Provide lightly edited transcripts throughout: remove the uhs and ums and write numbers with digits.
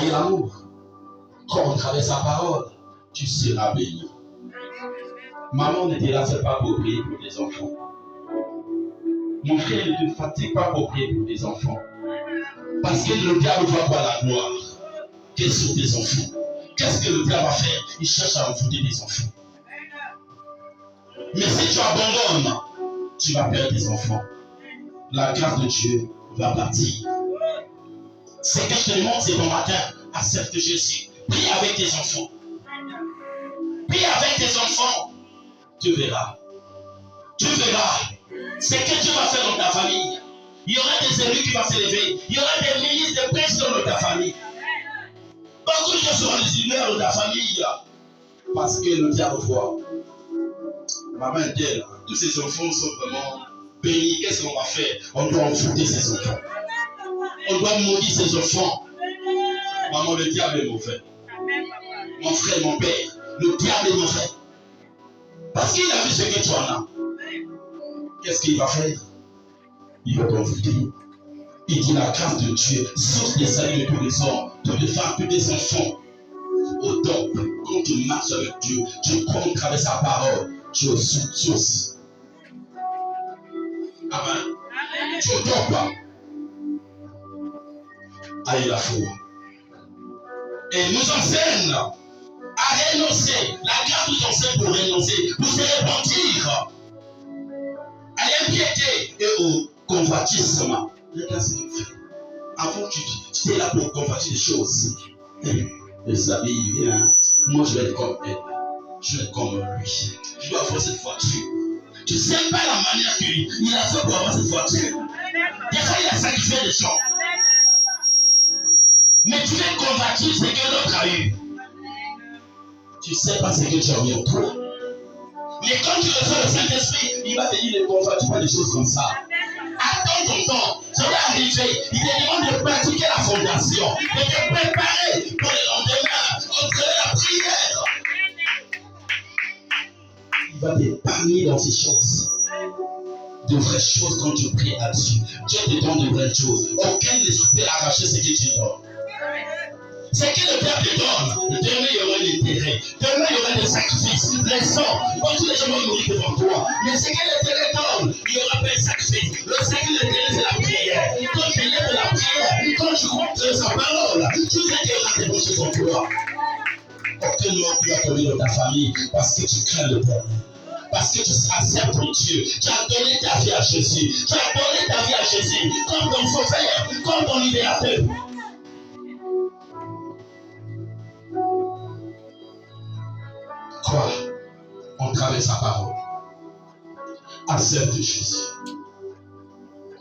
travailler l'amour. Quand on travaille sa parole, tu seras béni. Maman n'était là, c'est pas pour prier pour des enfants. Mon frère, ne te fatigue pas pour prier pour des enfants. Parce que le diable va voir la gloire. Quels sont tes enfants? Qu'est-ce que le diable va faire? Il cherche à envoûter des enfants. Mais si tu abandonnes, tu vas perdre tes enfants. La grâce de Dieu va partir. Ce que je te demande, c'est bon matin, accepte Jésus. Prie avec tes enfants. Prie avec tes enfants. Tu verras. Tu verras ce que Dieu va faire dans ta famille. Il y aura des élus qui vont s'élever. Il y aura des ministres, des présidents dans ta famille. Beaucoup de gens seront les humeurs de ta famille. Parce que le diable voit. Maman est telle. Tous ces enfants sont vraiment bénis. Qu'est-ce qu'on va faire? On doit envoûter ces enfants. On doit maudire ces enfants. Maman, le diable est mauvais. Mon frère, mon père, le diable est mauvais. Parce qu'il a vu ce que tu en as. Qu'est-ce qu'il va faire? Il va t'envoûter. Il dit la grâce de Dieu, source des saluts de tous les hommes, toutes les femmes, tous les enfants. Au top, quand tu marches avec Dieu, tu prends à travers sa parole, tu es source. Amen. Tu es au top. Allez la foi. Et nous enseigne à renoncer. La grâce nous enseigne pour renoncer, pour se repentir. À l'impiété et au convoitisme. Regarde ce qu'il fait. Avant, tu es là pour convoiter des choses. Les amis, il vient. Moi, je vais être comme elle. Je vais être comme lui. Je dois avoir cette voiture. Tu ne sais pas la manière qu'il a fait pour avoir cette voiture. Des fois, il a sacrifié des gens. Mais tu veux convoiter ce que l'autre a eu. Tu ne sais pas ce que tu as mis en toi. Mais quand tu reçois le Saint-Esprit, il va te dire ne convoite pas des choses comme ça. Attends ton temps, ça va arriver. Il te demande de pratiquer la fondation, de te préparer pour le lendemain, entre la prière. Il va t'épargner dans ces choses. De vraies choses quand tu pries à Dieu. Dieu te donne de vraies choses. Aucun ne peut arracher ce que tu donnes. Ce que le Père te donne, demain il y aura l'intérêt. Demain il y aura des sacrifices, les sangs. Quand tous les gens vont mourir devant toi. Mais ce que l'Éternel donne, il n'y aura pas de sacrifice. Le sacrifice de l'Éternel, c'est la prière. Quand tu lèves la prière, quand tu comptes sa parole, tu sais qu'il y aura des bonnes choses en toi. Aucun mot qui va tomber dans ta famille parce que tu crains le Père. Parce que tu acceptes Dieu. Tu as donné ta vie à Jésus. Tu as donné ta vie à Jésus comme ton sauveur, comme ton libérateur. Quoi? On travaille sa parole. Accepte Jésus.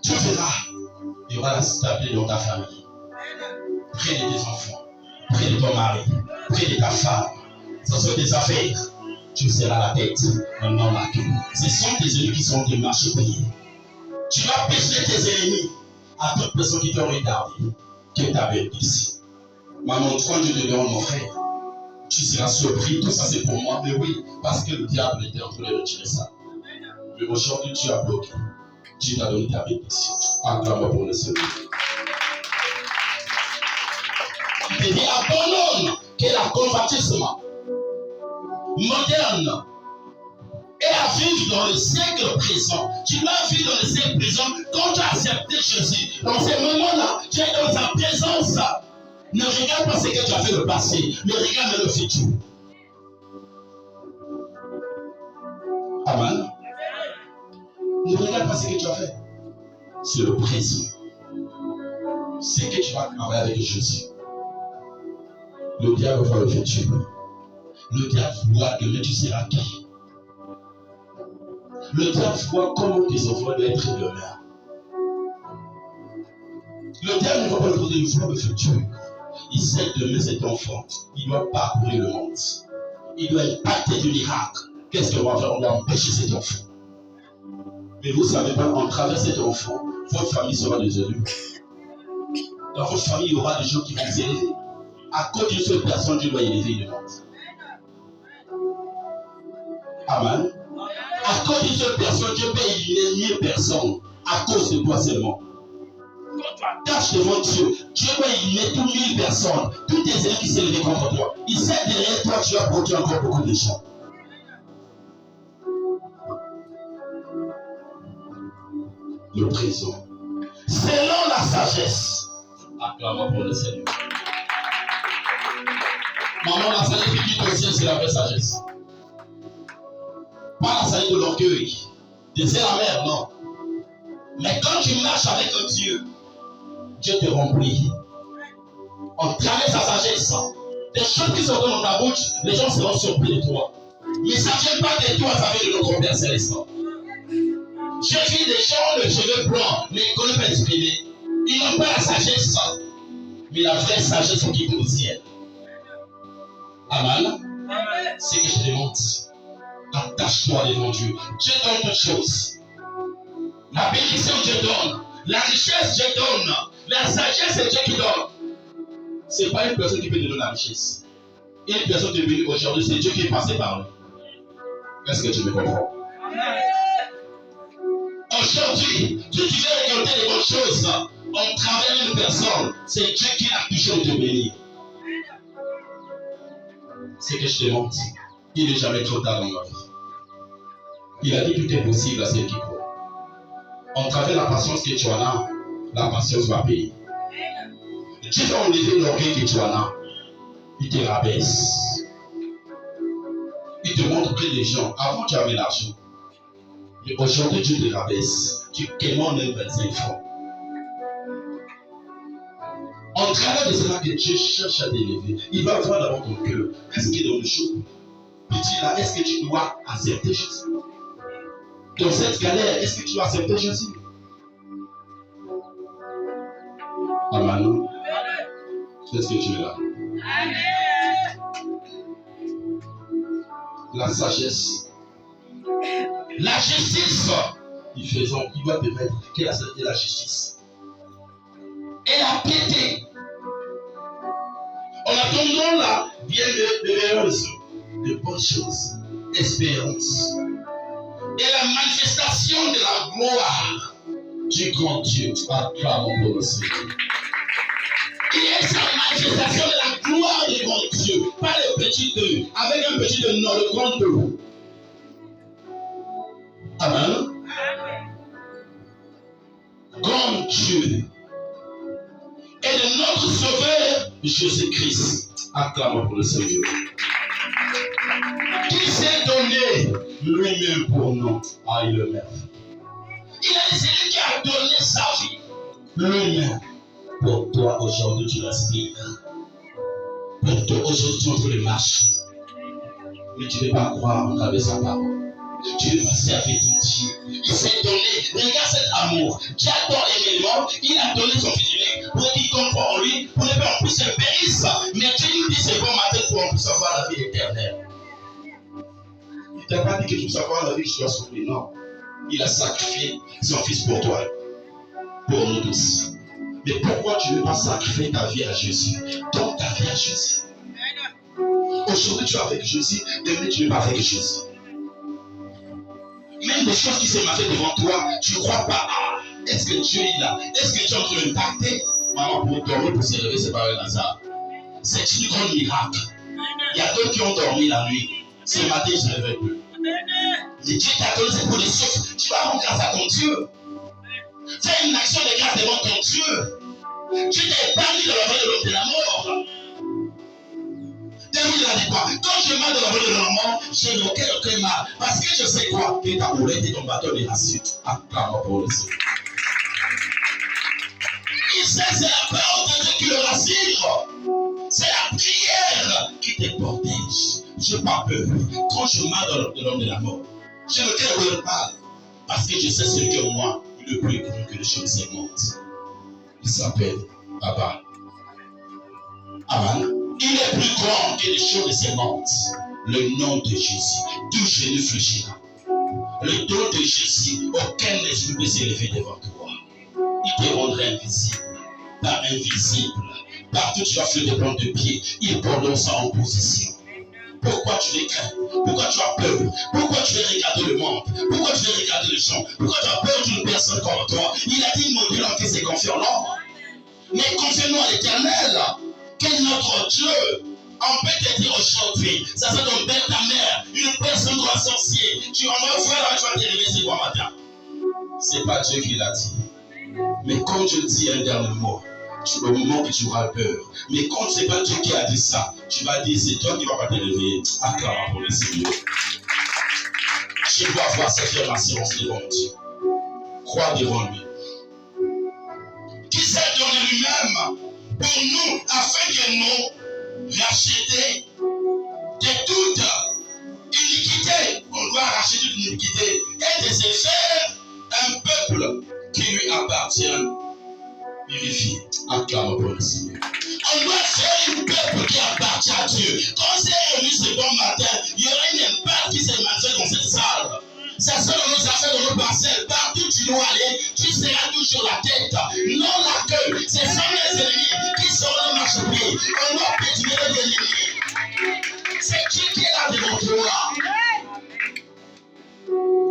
Tu verras, il y aura la stabilité dans ta famille. Près de tes enfants, près de ton mari, près de ta femme. Ce sont tes affaires. Tu seras la tête, non la queue. Ce sont tes ennemis qui sont des marches payés. Tu vas pécher tes ennemis à toute personne qui t'ont retardé, que tu avais ici. Maman, quand Dieu te donne mon frère, tu seras surpris. Tout ça c'est pour moi, mais oui, parce que le diable était en train de retirer ça. Mais aujourd'hui, tu as bloqué. Dieu t'a donné ta bénédiction. Acclame-moi pour le Seigneur. Il te dit abandonne que la convoitisme moderne et à vivre dans le siècle présent. Tu vas vivre dans le siècle présent quand tu as accepté Jésus. Dans ces moments-là, tu es dans sa présence. Ne regarde pas ce que tu as fait le passé, mais regarde le futur. Amen. Ne regarde pas ce que tu as fait. C'est le présent. C'est que tu vas travailler avec Jésus. Le diable voit le futur. Le diable voit demain tu seras qui. Le diable voit comment tes enfants doivent être demain. Le diable ne voit pas le présent, il voit le futur. Il sait demain cet enfant, il doit parcourir le monde. Il doit impacter du miracle. Qu'est-ce qu'on va faire? On va empêcher cet enfant. Mais vous ne savez pas, en travers cet enfant, votre famille sera désolée. Dans votre famille, il y aura des gens qui vont s'élever. À cause d'une seule personne, Dieu doit élever le monde. Amen. À cause d'une seule personne, Dieu peut éliminer 1000 personnes. À cause de toi seulement. Quand Cache devant Dieu. Dieu va y mettre toutes 1000 personnes, tous tes ennemis qui s'est levé contre toi. Il sait derrière toi, tu as produit encore beaucoup de gens. Le présent. Selon la sagesse. Acclamons pour le Seigneur. Maman, la sagesse qui dit au ciel, c'est la vraie sagesse. Pas la sagesse de l'orgueil. C'est la mère, non. Mais quand tu marches avec un Dieu, Dieu te remplit. On traverse sa sagesse. Des choses qui sont dans ta bouche, les gens seront surpris de toi. Mais ça ne vient pas de toi, ça vient de notre Père Céleste. J'ai vu des gens de cheveux blancs, mais ils ne connaissent pas exprimer. Ils n'ont pas la sagesse, mais la vraie sagesse qui est au ciel. Amen. C'est que je demande. Attache-toi devant Dieu. Dieu donne toutes choses. La bénédiction, Dieu donne. La richesse, Dieu donne. La sagesse, c'est Dieu qui donne. Ce n'est pas une personne qui peut te donner la richesse. Une personne qui est venue aujourd'hui, c'est Dieu qui est passé par nous. Est-ce que tu me comprends? Aujourd'hui, si tu veux récolter des bonnes choses en travers une personne, c'est Dieu qui a touché de te bénir. C'est que je te demande. Il n'est jamais trop tard dans ma vie. Il a dit tout est possible à ceux qui croient. En travers la patience que tu en as, la patience va payer. Dieu va enlever l'orgueil que tu en as. Il te rabaisse. Il te montre que les gens, avant tu avais l'argent. Mais aujourd'hui Dieu te rabaisse. Tu commandes même 25 francs. En travers de cela que Dieu cherche à t'élever, il va voir d'abord ton cœur. Est-ce qu'il est dans le chaud? Petit là, est-ce que tu dois accepter Jésus? Dans cette galère, est-ce que tu dois accepter Jésus? Amen. Est-ce que tu es là? La sagesse. La justice. Il doit te mettre que la sagesse et la justice. Et la piété. En attendant là, bien de bonnes choses, espérance. Et la manifestation de la gloire du grand Dieu. Acclamons pour le Seigneur. Il y a sa manifestation de la gloire du grand Dieu. Pas le petit 2, avec un petit 2, non, le grand 2. Amen. Grand Dieu. Et de notre Sauveur, Jésus-Christ. Acclamons pour le Seigneur. Qui s'est donné lui-même pour nous. Ah, il le met. Il a dit, c'est lui qui a donné sa vie. Lui-même. Pour toi, aujourd'hui, tu respires. Pour toi, aujourd'hui, tu es en train de marcher. Mais tu ne peux pas croire en travers sa parole. Tu vas servir ton Dieu. Il s'est donné. Regarde cet amour. Dieu adore énormément. Il a donné son fils unique pour qu'il comprenne en lui, pour que en plus se périsse. Mais Dieu nous dit c'est bon matin pour en plus avoir la vie éternelle. Il ne t'a pas dit que tu puisses avoir la vie que tu dois souffrir. Non. Il a sacrifié son fils pour toi. Pour nous tous. Mais pourquoi tu ne veux pas sacrifier ta vie à Jésus? Donne ta vie à Jésus. Aujourd'hui tu es avec Jésus, demain tu n'es pas avec Jésus. Même des choses qui se passent devant toi, tu ne crois pas. Ah, est-ce que Dieu est là? Est-ce que Dieu est en train de tacter? Maman, pour dormir, pour se lever, c'est pas un hasard. C'est une grande miracle. Il y a d'autres qui ont dormi la nuit. Ce matin, je ne réveille plus. Mais Dieu t'a donné cette connaissance. Tu vas rendre grâce à ton Dieu. Fais une action de grâce devant ton Dieu. Dieu t'a épargné dans la vallée de l'homme de la mort. David a dit quoi? Quand je marche dans la vallée de la mort, je n'ai aucun mal. Parce que je sais quoi? Que ta houlette et ton bâton est assis. Acclamons pour le Seigneur. Il sait c'est la parole de Dieu qui le rassure. C'est la prière qui te protège. Je n'ai pas peur. Quand je marche dans l'homme de la mort, je ne crains pas. Parce que je sais ce que moi, le plus grand que les choses s'émontent. Il s'appelle Papa. Amen. Il est plus grand que les choses s'émontent. Le nom de Jésus, tout genou fléchira. Le don de Jésus, aucun esprit peut s'élever devant toi. Il te rendra invisible. Pas invisible. Partout tu vas faire des plans de pied, il prononce ça en position. Pourquoi tu les crains? Pourquoi tu as peur? Pourquoi tu veux regarder le monde? Pourquoi tu veux regarder les gens? Pourquoi tu as peur d'une personne comme toi? Il a dit, mon Dieu, en qui c'est confiant, non? Mais concernant l'Éternel, quel est notre Dieu? On peut te dire aujourd'hui, ça c'est ton père, ta mère, une personne ou un sorcier. Tu vas me voir, tu vas te réveiller ce bon matin. C'est pas Dieu qui l'a dit. Mais comme je dis un dernier mot, au moment que tu auras peur. Mais quand c'est pas Dieu qui a dit ça, tu vas dire c'est toi qui vas pas te réveiller. Acclame pour le Seigneur. Je dois avoir cette assurance devant Dieu. Crois devant lui. Qui s'est donné lui-même pour nous afin que nous racheter de toute iniquité. On doit racheter toute iniquité et de se faire un peuple qui lui appartient. Purifié. Acclame pour le Seigneur. On doit faire un peuple qui appartient à Dieu. Quand c'est réuni ce bon matin, il y aura une impact qui se manifeste dans cette salle. Ça sera dans nos affaires, dans nos parcelles. Partout tu dois aller, tu seras toujours la tête, non la queue. Ce sont les ennemis qui seront les marchepieds. On doit pétiner les ennemis. C'est Dieu qui est là devant toi.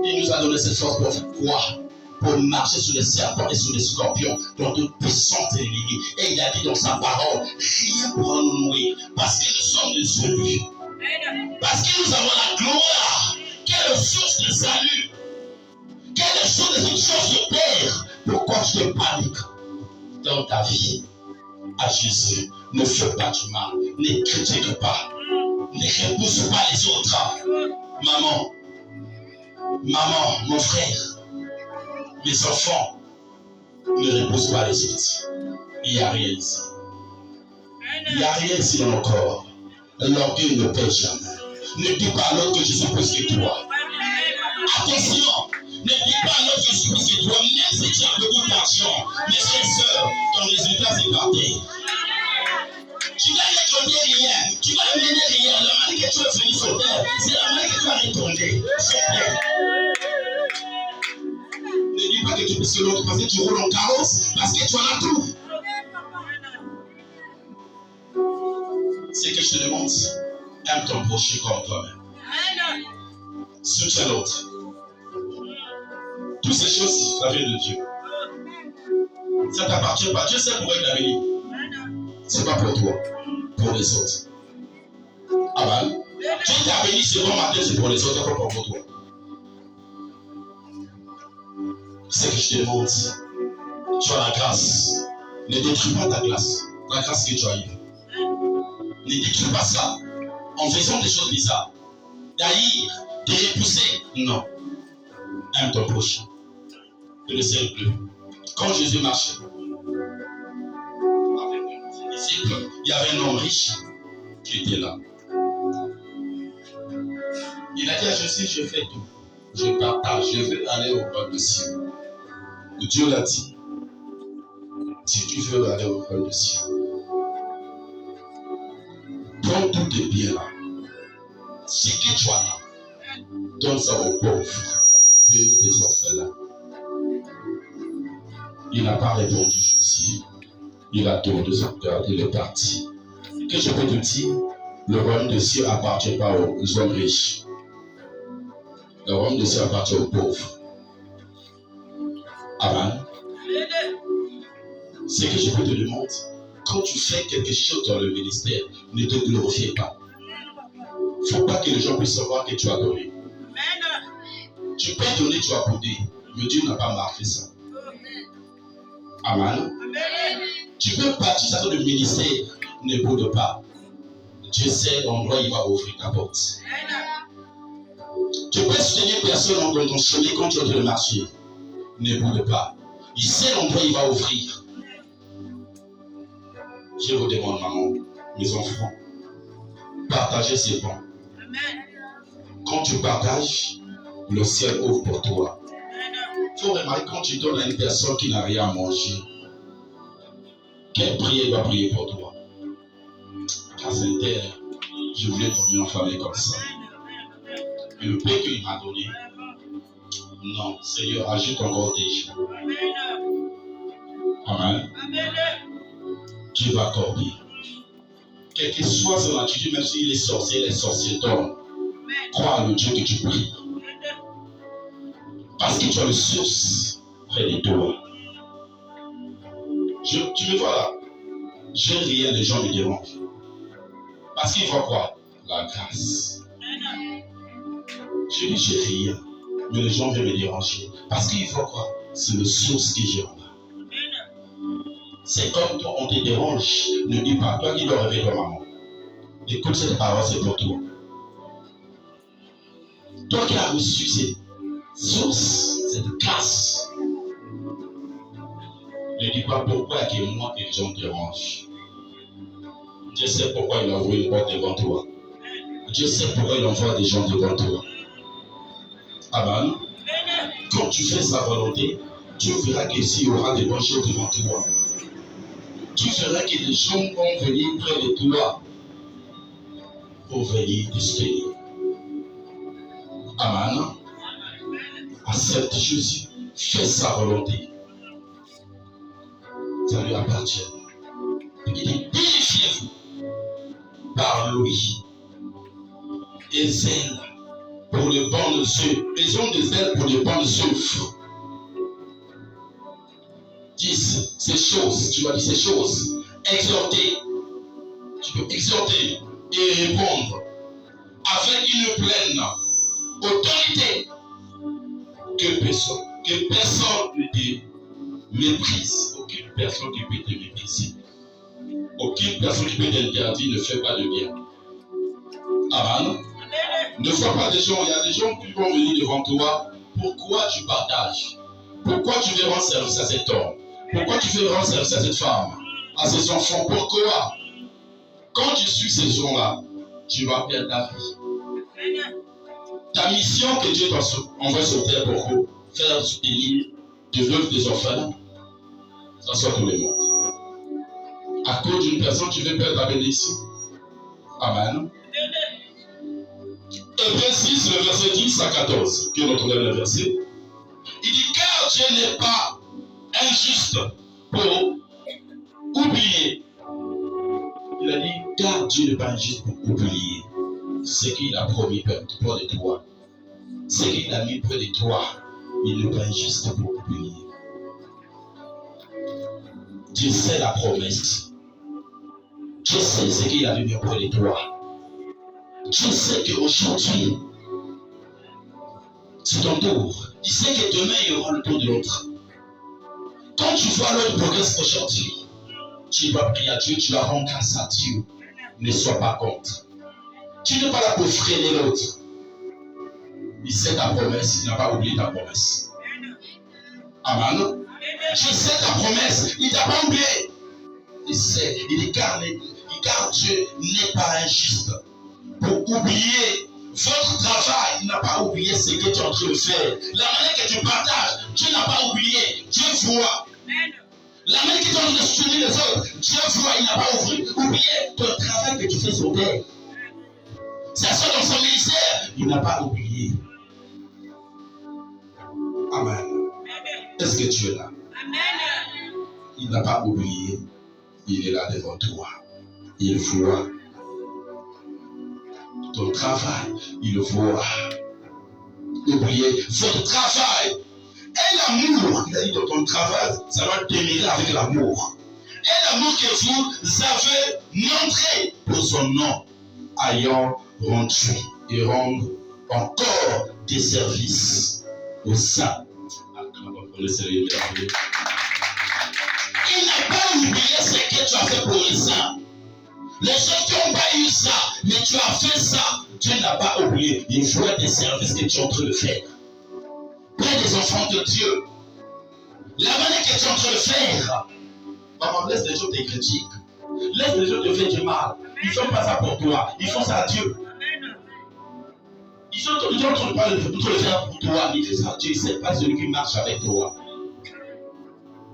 Il nous a donné cette force pour quoi? Pour marcher sur les serpents et sur les scorpions dans toute puissance ennemie. Et il a dit dans sa parole, rien pour nous nourrir, parce que nous sommes de celui. Parce que nous avons la gloire, qui est la source de salut, qui est la source de toute chose de terre. Pourquoi tu te paniques dans ta vie? À Jésus, ne fais pas du mal, ne critique pas, ne repousse pas les autres. Maman, mon frère, mes enfants, ne repoussent pas les autres. Il n'y a rien ici. Il n'y a rien ici dans le corps. L'orgueil ne paie jamais. Ne dis pas à l'autre que je suis plus que toi. Attention, ne dis pas à l'autre que je suis plus que toi, même si tu as beaucoup d'argent. Mes frères et sœurs, ton résultat c'est parti. Tu vas retourner rien. Tu vas mener rien. La manière que tu vas finir sur terre, c'est la manière que tu vas retourner. Ne dis pas que tu puisses l'autre parce que tu roules en carrosse, parce que tu en as tout. C'est que je te demande, aime ton prochain comme toi-même. Soutiens l'autre. Toutes ces choses, ça vient de Dieu. Ça ne t'appartient pas. Dieu sait pourquoi il t'a béni. Ce n'est pas pour toi, pour les autres. Amen. Dieu t'a béni ce bon matin, c'est pour les autres, pas pour toi. C'est que je te demande, tu as la grâce. Ne détruis pas ta grâce. La grâce que tu as eue. Ne détruis pas ça en faisant des choses bizarres. D'haïr, de repousser. Non. Aime ton prochain. Ne le sers plus. Quand Jésus marchait avec ses disciples, il y avait un homme riche qui était là. Il a dit à Jésus, je fais tout. Je partage, je veux aller au royaume des cieux. Dieu l'a dit. Si tu veux aller au royaume des cieux, prends tous tes biens là. Ce que tu as là, donne ça aux pauvres, veuves des orphelins. Il n'a pas répondu Jésus. Il a tourné son cœur, il est parti. Que je peux te dire, le royaume des cieux n'appartient pas aux hommes riches. Le royaume des cieux appartient aux pauvres. Amen. C'est que je peux te demander, quand tu fais quelque chose dans le ministère, ne te glorifie pas. Il ne faut pas que les gens puissent savoir que tu as donné. Tu peux donner, tu as boudé, mais Dieu n'a pas marqué ça. Amen. Tu peux partir sur le ministère, ne boude pas. Dieu sait l'endroit où il va ouvrir ta porte. Tu peux soutenir personne dans ton chemin quand tu es dans le marché. Ne boude pas. Il sait l'endroit où il va ouvrir. Je vous demande, maman, mes enfants, partagez ces bons. Quand tu partages, le ciel ouvre pour toi. Il faut remarquer quand tu donnes à une personne qui n'a rien à manger, quelle prière doit prier pour toi? Car c'était, je voulais dormir en famille comme ça. Mais le paix qu'il m'a donné, non, Seigneur, ajoute encore des jours. Amen. Dieu va accorder. Quel que soit son attitude, même s'il est sorcier, les sorciers dorment. Crois le Dieu que tu pries. Parce que tu as le source près de toi. Tu me vois là. Je rien, les gens me dérangent. Parce qu'ils voient quoi? La grâce. Je dis j'ai rien, mais les gens viennent me déranger. Parce qu'ils voient quoi? C'est le source que j'ai en bas. C'est comme toi, on te dérange. Ne dis pas, toi qui dois réveiller ta maman. Écoute cette parole, c'est pour toi. Toi qui as reçu cette source, cette grâce, ne dis pas pourquoi que moi et les gens te dérangent. Dieu sait pourquoi il envoie une porte devant toi. Dieu sait pourquoi il envoie des gens devant toi. Amen. Quand tu fais sa volonté, tu verras qu'ici il y aura des bonnes choses devant toi. Tu verras que les gens vont venir près de toi pour venir t'espérer. Amen. Accepte Jésus. Fais sa volonté. Ça lui appartient. Il dit, purifiez-vous par lui et zèle pour les bonnes œuvres. Maison de zèle pour les bonnes œuvres. 10. Ces choses, tu vas dire ces choses. Exhorter. Tu peux exhorter et répondre avec une pleine autorité que personne ne te méprise. Aucune personne qui peut te mépriser. Aucune personne qui peut t'interdire ne fait pas de bien. Amen. Ne vois pas des gens, il y a des gens qui vont venir devant toi. Pourquoi tu partages? Pourquoi tu veux rendre service à cet homme? Pourquoi tu veux rendre service à cette femme? À ces enfants? Pourquoi? Quand tu suis ces gens-là, tu vas perdre ta vie. Ta mission que Dieu t'envoie sur terre pour faire bénir de veuves des orphelins, ça soit tout le monde. À cause d'une personne, tu veux perdre ta bénédiction. Amen. Hébreux 6, le verset 10 à 14, qui est notre dernier verset. Il dit, car Dieu n'est pas injuste pour oublier. Il a dit, car Dieu n'est pas injuste pour oublier ce qu'il a promis près de toi. Ce qu'il a mis près de toi, il n'est pas injuste pour oublier. Dieu sait la promesse. Dieu sait ce qu'il a mis près de toi. Dieu sait qu'aujourd'hui, c'est ton tour. Il sait que demain, il y aura le tour de l'autre. Quand tu vois l'autre progresser aujourd'hui, tu dois prier à Dieu, tu dois rendre grâce à Dieu. Ne sois pas contre. Tu n'es pas là pour freiner l'autre. Il sait ta promesse, il n'a pas oublié ta promesse. Amen. Dieu sait ta promesse, il ne t'a pas oublié. Il sait, il dit car Dieu n'est pas injuste pour oublier votre travail. Il n'a pas oublié ce que tu es en train de faire. La manière que tu partages, Dieu n'a pas oublié. Dieu voit. La manière que tu es en train de soutenir les autres, Dieu voit, il n'a pas oublié ton travail que tu fais sur terre. C'est ça dans son ministère, il n'a pas oublié. Amen. Est-ce que tu es là? Amen. Il n'a pas oublié. Il est là devant toi. Il voit ton travail. Il voit. Oubliez votre travail. Et l'amour, il a dit dans ton travail, ça va demeurer avec l'amour. Et l'amour que vous avez montré pour son nom, ayant rendu et rendre encore des services au sein. Il n'a pas oublié ce que tu as fait pour les saints. Les gens qui n'ont pas eu ça, mais tu as fait ça, Dieu n'a pas oublié. Il voit des services que tu es en train de faire. Près des enfants de Dieu. La manière que tu es en train de faire. Maman, laisse les gens te critiquer. Laisse les gens te faire du mal. Ils ne font pas ça pour toi. Ils font ça à Dieu. Ils sont en train de le faire pour toi. Ils font ça à Dieu. Ce n'est pas celui qui marche avec toi.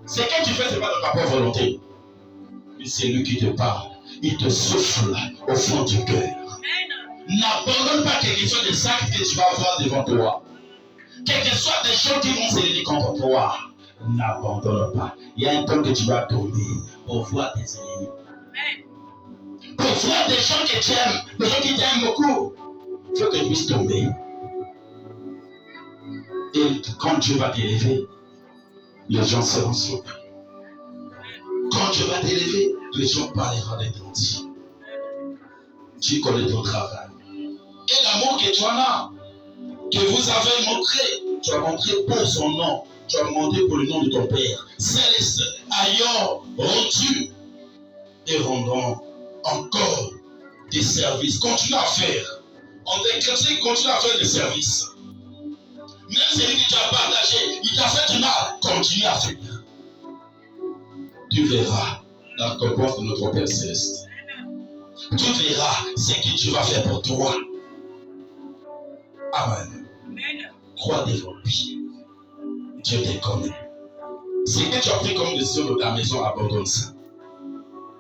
Ce que tu fais, ce n'est pas de ta propre volonté. Mais c'est lui qui te parle. Il te souffle au fond du cœur. N'abandonne pas quelque chose de sacré que tu vas avoir devant toi. Quel que soit des gens qui vont s'élever contre toi, n'abandonne pas. Il y a un temps que tu vas tomber pour voir tes ennemis. Pour voir des gens que tu aimes, des gens qui t'aiment beaucoup. Il faut que tu puisses tomber. Et quand Dieu va t'élever, les gens seront surpris. Quand Dieu va t'élever, les gens parleront de ton Dieu. Tu connais ton travail. Et l'amour que tu en as, que vous avez montré, tu as montré pour son nom, tu as montré pour le nom de ton Père. Céleste, ayant rendu et rendons encore des services. Continue à faire. On est chrétien, continue à faire des services. Même celui que tu as partagé, il t'a fait du mal, continue à faire. Tu verras la récompense de notre Père Céleste. Tu verras ce que Dieu va faire pour toi. Amen. Crois devant lui. Dieu te connaît. Ce que tu as pris comme décision de ta maison, abandonne ça.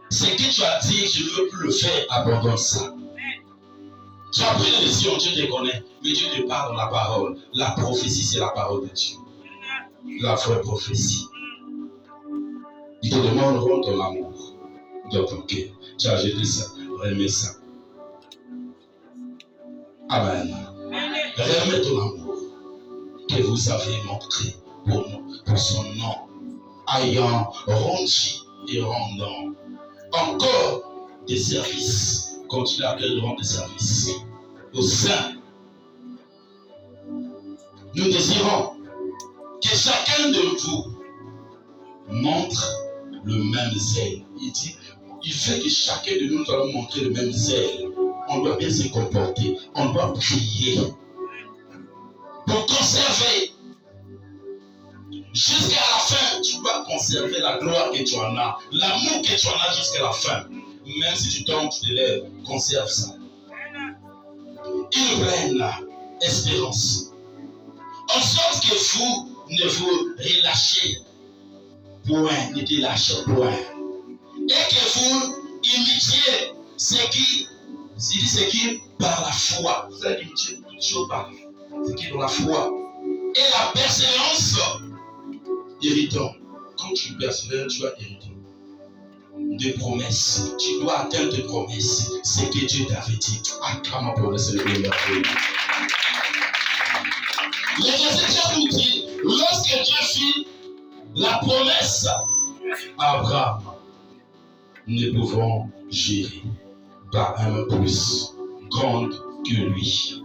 Ce que tu as dit, je ne veux plus le faire, abandonne ça. Tu as pris la décision, Dieu te connaît, mais Dieu te parle dans la parole. La prophétie, c'est la parole de Dieu. La vraie prophétie. Il te demande rends ton amour dans ton cœur. Tu as jeté ça, remets ça. Amen. Remets ton amour que vous avez montré pour son nom, ayant rendu et rendant encore des services. Continue à rendre des services aux saints. Nous désirons que chacun de vous montre le même zèle. Il dit, il fait que chacun de nous doit montrer le même zèle. On doit bien se comporter. On doit prier pour conserver. Jusqu'à la fin, tu dois conserver la gloire que tu en as, l'amour que tu en as jusqu'à la fin. Même si tu tombes, tu te lèves, conserve ça. Une pleine espérance. En sorte que vous ne vous relâchez point, ne te lâchez point. Et que vous imitiez ce qui par la foi. Vous allez imiter toute chose par ce qui est dans la foi. Et la persévérance, héritant. Quand tu persévères, tu vas hériter des promesses. Tu dois atteindre des promesses. Ce que Dieu t'avait dit. Acclame pour le Seigneur. Le verset nous dit, lorsque Dieu fit la promesse à Abraham, nous pouvons gérer par un plus grande que lui.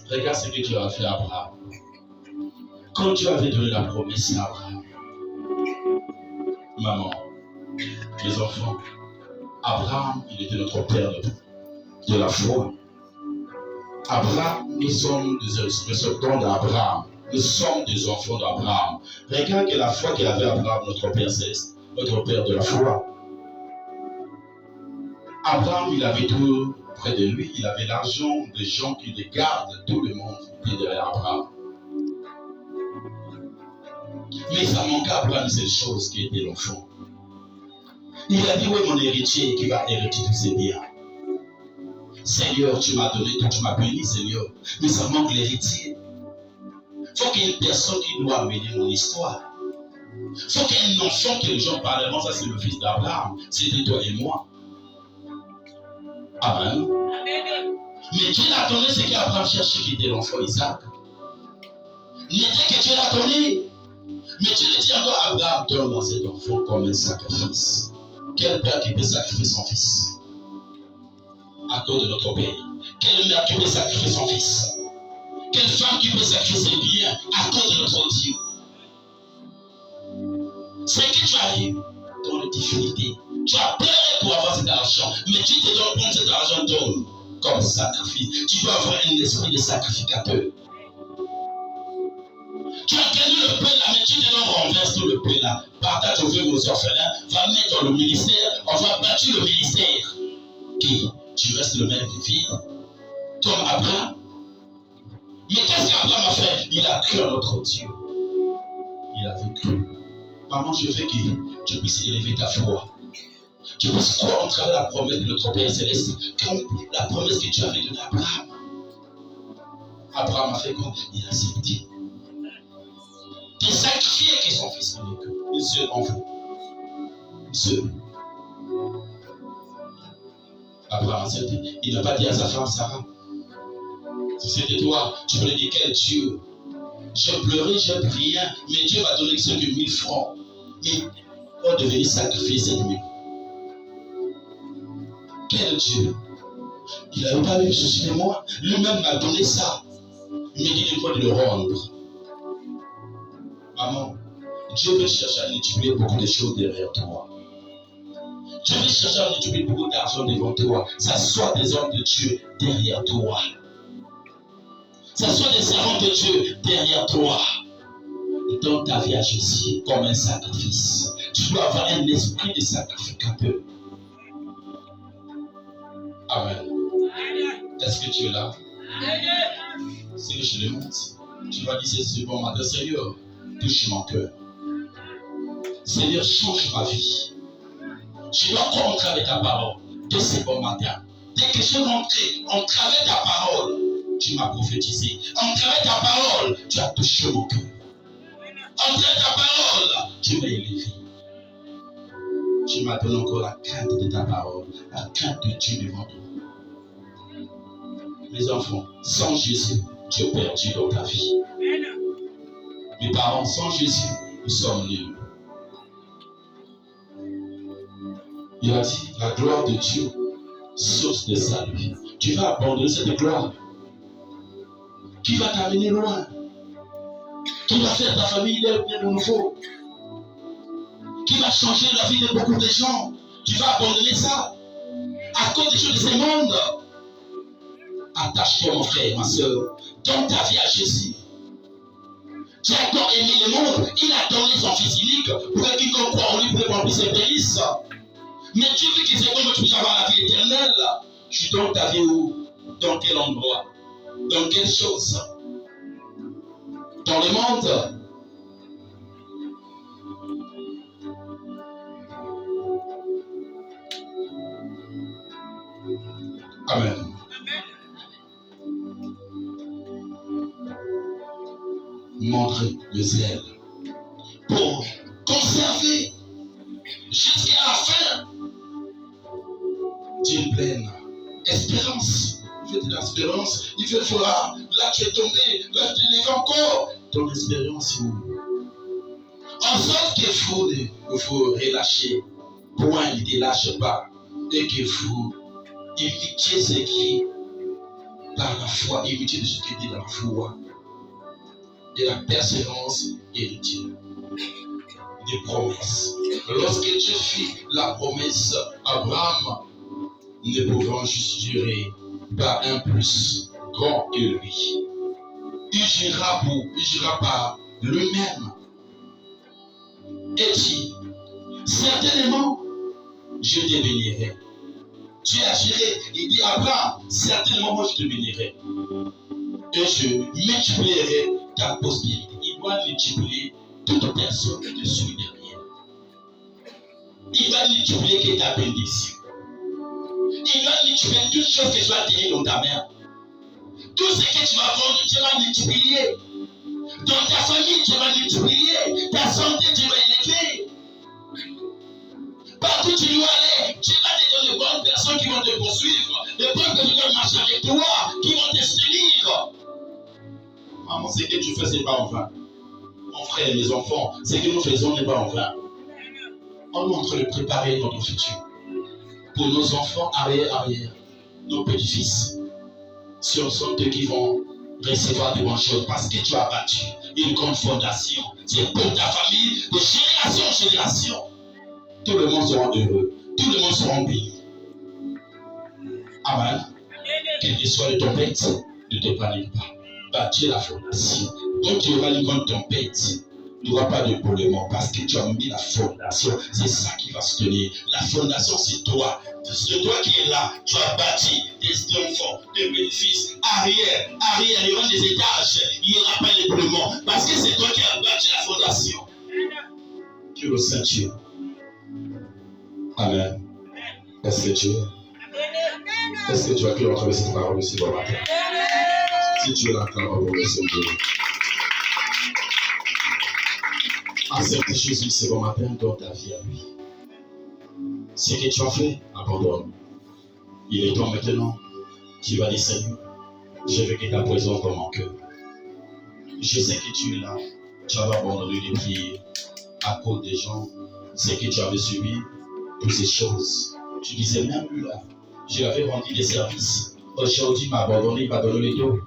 Regarde ce que Dieu a fait à Abraham. Quand Dieu avait donné la promesse à Abraham, maman, les enfants, Abraham, il était notre père de la foi. Abraham, nous sommes des dons d'Abraham. Nous sommes des enfants d'Abraham. Regarde que la foi qu'il avait Abraham, notre Père Céleste, notre Père de la foi. Abraham, il avait tout près de lui. Il avait l'argent des gens qui le gardent. Tout le monde était derrière Abraham. Mais ça manquait à Abraham une seule chose qui était l'enfant. Il a dit, oui, mon héritier qui va hériter tous ses biens. Seigneur, tu m'as donné tout, tu m'as béni, Seigneur. Mais ça manque l'héritier. Il faut qu'il y ait une personne qui doit mener mon histoire. Il faut qu'il y ait un enfant que les gens parleront, ça c'est le fils d'Abraham. C'était toi et moi. Amen. Mais Dieu l'a donné ce qu'Abraham cherchait, qui était l'enfant Isaac. Il était que Dieu l'a donné. Mais Dieu lui dit encore, Abraham, donne-moi cet enfant comme un sacrifice. Quel père qui peut sacrifier son fils? À cause de notre Père. Quelle mère qui peut sacrifier son fils? Quelle femme qui peut sacrifier ses biens à cause de notre Dieu? C'est que tu as eu dans les difficultés. Tu as pleuré pour avoir cet argent, mais tu te donnes prendre cet argent donne comme sacrifice. Tu dois avoir un esprit de sacrificateur. Tu as gagné le pain là, mais tu te renverses tout le pain là. Partage aux orphelins, va mettre dans le ministère, on va battre le ministère. Qui? Tu restes le même vide, comme Abraham. Mais qu'est-ce qu'Abraham a fait? Il a cru en notre Dieu. Il avait cru. Maman, je veux que tu puisses élever ta foi. Tu puisses croire en travers la promesse de notre Père Céleste, comme la promesse que tu avais donnée à Abraham. Abraham a fait quoi? Il a accepté. Il sacrifié que son fils unique, une seule enfant. Une seule. Abraham a accepté. Il n'a pas dit à sa femme Sarah, si c'était toi, tu voulais dire quel Dieu. J'ai pleuré, j'ai prié, mais Dieu m'a donné ce que 1000 francs. Mais va devenir sacrifié cette nuit. Quel Dieu? Il n'avait pas eu souci de moi. Lui-même m'a donné ça. Il me dit de quoi de le rendre. Maman, Dieu veut chercher à multiplier beaucoup de choses derrière toi. Dieu veut chercher à multiplier beaucoup d'argent devant toi. Ça soit des hommes de Dieu derrière toi. Ça soit des servants de Dieu derrière toi. Donne ta vie à Jésus comme un sacrifice. Tu dois avoir un esprit de sacrificateur. Amen. Est-ce que tu es là? C'est que je le montre. Tu vas dire ce bon matin, Seigneur, touche mon cœur. Seigneur, change ma vie. Je dois rentrer avec ta parole. De ce bon matin. Dès que je suis rentré, en travers ta parole, tu m'as prophétisé. En travers ta parole, tu as touché mon cœur. En travers ta parole, tu m'as élevé. Tu m'as donné encore la crainte de ta parole, la crainte de Dieu devant toi. Mes enfants, sans Jésus, tu es perdu dans ta vie. Mes parents, sans Jésus, nous sommes nuls. Il a dit, la gloire de Dieu, source de salut. Tu vas abandonner cette gloire qui va t'amener loin, qui va faire ta famille de nouveau, qui va changer la vie de beaucoup de gens. Tu vas abandonner ça à cause des choses de ce monde. Attache-toi, mon frère, ma soeur. Donne ta vie à Jésus. Tu as encore aimé le monde. Il a donné son fils unique pour que quiconque croit en lui puisse remplir ses délices. Mais Dieu veut que c'est comme tu puisses avoir la vie éternelle. Tu donnes ta vie où? Dans quel endroit? Dans quelle chose? Dans le monde? Amen. Montre le zèle pour conserver jusqu'à la fin d'une pleine espérance. Il fait de l'espérance, il fait voir, là tu es tombé, là tu te lèves encore. Ton espérance vous. En sorte que vous relâchez, point il ne te lâche pas, et que vous imitiez ce qui par la foi, imitiez ce qui dit dans la foi. Et la persévérance et le Dieu des promesses. Lorsque Dieu fit la promesse à Abraham, ne pouvant juste durer par un plus grand que lui. Il jura par lui-même et dit, certainement, je te bénirai. Dieu a juré, il dit à Abraham, certainement, moi je te bénirai. Et je multiplierai ta postérité. Il va multiplier toute personne qui te suit derrière. Il va multiplier ta bénédiction. Il va multiplier toutes choses que tu vas tenir dans ta main. Tout ce que tu vas vendre, tu vas multiplier. Dans ta famille, tu vas multiplier. Ta santé, tu vas élever. Partout où tu dois aller, tu vas te donner de bonnes personnes qui vont te poursuivre. De bonnes personnes qui vont marcher avec toi, qui vont te soutenir. Maman, ce que tu fais, ce n'est pas en vain. Mon frère et mes enfants, ce que nous faisons n'est pas en vain. On est en train de préparer notre futur. Pour nos enfants, arrière, nos petits-fils. Ce sont eux qui vont recevoir de bonnes choses parce que tu as bâti une grande fondation. C'est pour ta famille, de génération en génération. Tout le monde sera heureux. Tout le monde sera béni. Amen. Quel que soit le tempête, ne te panique pas. Bâtir la fondation. Quand tu auras une grande tempête, il n'y aura pas de problème parce que tu as mis la fondation. C'est ça qui va se tenir. La fondation, c'est toi. C'est toi qui es là. Tu as bâti des enfants, des bénéfices, arrière, il y aura des étages. Il n'y aura pas de problème parce que c'est toi qui as bâti la fondation. Tu le sais, Dieu. Amen. Est-ce que tu as cru entendre cette parole ce bon matin? Si tu es là, on va laisser Dieu. Accepte Jésus ce bon matin dans ta vie à lui. Ce que tu as fait, abandonne. Il est temps maintenant. Tu vas dire, Seigneur, je veux que ta présence dans mon cœur. Je sais que tu es là. Tu vas abandonner les prières à cause des gens. c'est que tu avais subi toutes ces choses. Tu disais même plus là, je l'avais rendu des services. Aujourd'hui, il m'a abandonné, il m'a donné le dos.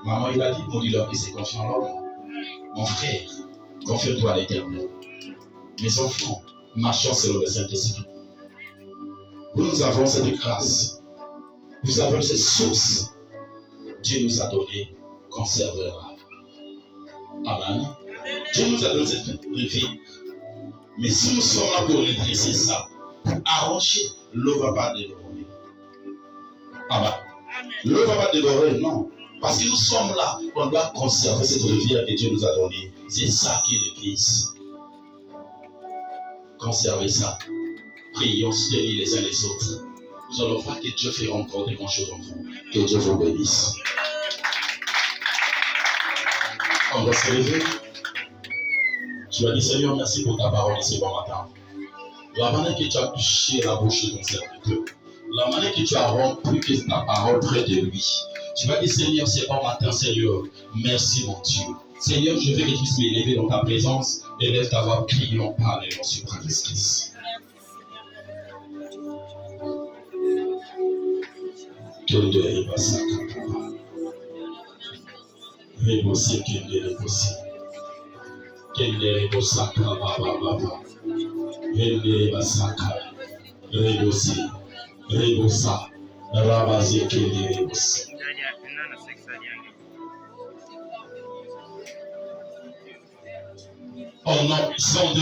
Maman, il a dit, mon dit il s'est confié en l'homme. Mon frère, confie-toi à l'Éternel. Mes enfants, marchons selon le Saint-Esprit. Nous avons cette grâce. Nous avons cette source. Dieu nous a donné, conservera. Amen. Dieu nous a donné cette vie. Mais si nous sommes là pour redresser ça, pour arracher, l'eau ne va pas déborder. Amen. L'eau ne va pas déborder, non. Parce que nous sommes là, on doit conserver cette rivière que Dieu nous a donnée. C'est ça qui est l'Église. Conservez ça. Prions, soutenir les uns les autres. Nous allons voir que Dieu fera encore de grandes choses en vous. Que Dieu vous bénisse. On va se lever. Tu vas dire, Seigneur, merci pour ta parole ce bon matin. La manière que tu as touché la bouche de ton serviteur, la manière que tu as rempli ta parole près de lui. Tu vas dire, Seigneur, ce bon matin, Seigneur, merci mon Dieu. Seigneur, je veux que tu puisses m'élever dans ta présence et laisse ta voix criant par les noms suprêmes Christ. Quel de rébassa kapapa. Rebossé, quel de rebossé. Quel de rebossa kapapa. Quel de rébassa kapapa. Rebossé. Rebossa. Rabazé, quel de rebossé. Au nom puissant de